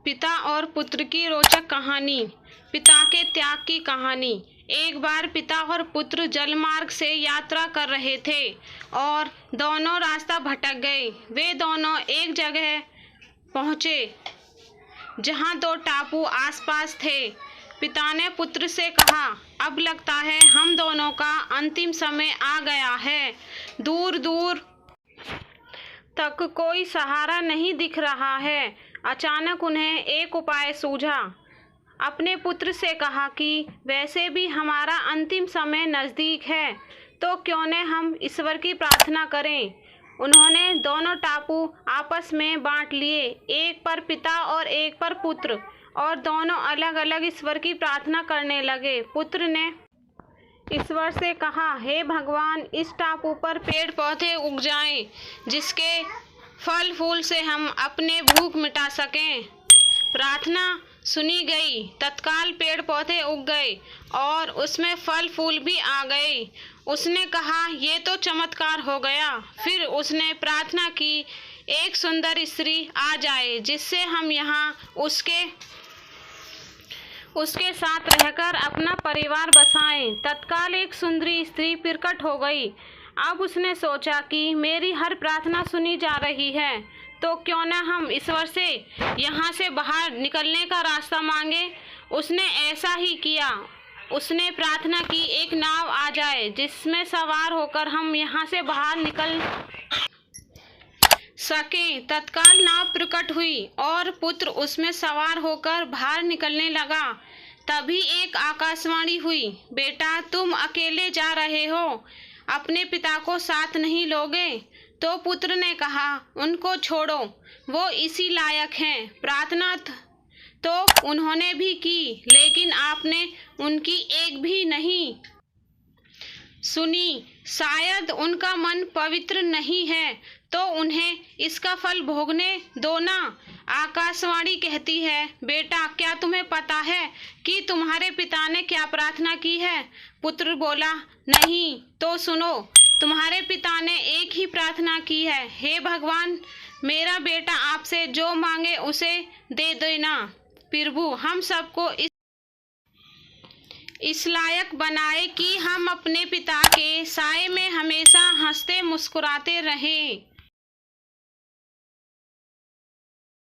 पिता और पुत्र की रोचक कहानी। पिता के त्याग की कहानी। एक बार पिता और पुत्र जलमार्ग से यात्रा कर रहे थे और दोनों रास्ता भटक गए। वे दोनों एक जगह पहुँचे जहाँ दो टापू आसपास थे। पिता ने पुत्र से कहा, अब लगता है हम दोनों का अंतिम समय आ गया है। दूर दूर तक कोई सहारा नहीं दिख रहा है। अचानक उन्हें एक उपाय सूझा। अपने पुत्र से कहा कि वैसे भी हमारा अंतिम समय नज़दीक है, तो क्यों न हम ईश्वर की प्रार्थना करें। उन्होंने दोनों टापू आपस में बांट लिए, एक पर पिता और एक पर पुत्र, और दोनों अलग अलग ईश्वर की प्रार्थना करने लगे। पुत्र ने ईश्वर से कहा, हे भगवान, इस टापू पर पेड़ पौधे उग जाएं, जिसके फल फूल से हम अपने भूख मिटा सकें। प्रार्थना सुनी गई। तत्काल पेड़ पौधे उग गए और उसमें फल फूल भी आ गए। उसने कहा, ये तो चमत्कार हो गया। फिर उसने प्रार्थना की, एक सुंदर स्त्री आ जाए जिससे हम यहाँ उसके साथ रहकर अपना परिवार बसाएं। तत्काल एक सुंदरी स्त्री प्रकट हो गई। अब उसने सोचा कि मेरी हर प्रार्थना सुनी जा रही है, तो क्यों न हम ईश्वर से यहाँ से बाहर निकलने का रास्ता मांगे। उसने ऐसा ही किया। उसने प्रार्थना की, एक नाव आ जाए जिसमें सवार होकर हम यहाँ से बाहर निकल सकें। तत्काल नाव प्रकट हुई और पुत्र उसमें सवार होकर बाहर निकलने लगा। तभी एक आकाशवाणी हुई, बेटा, तुम अकेले जा रहे हो, अपने पिता को साथ नहीं लोगे। तो पुत्र ने कहा, उनको छोड़ो, वो इसी लायक हैं। प्रार्थना तो उन्होंने भी की, लेकिन आपने उनकी एक भी नहीं सुनी। शायद उनका मन पवित्र नहीं है, तो उन्हें इसका फल भोगने दो ना। आकाशवाणी कहती है, बेटा, क्या तुम्हें पता है कि तुम्हारे पिता ने क्या प्रार्थना की है। पुत्र बोला, नहीं। तो सुनो, तुम्हारे पिता ने एक ही प्रार्थना की है, हे भगवान, मेरा बेटा आपसे जो मांगे उसे दे देना। प्रभु हम सबको इस लायक बनाए कि हम अपने पिता के साए में हमेशा हंसते मुस्कुराते रहें।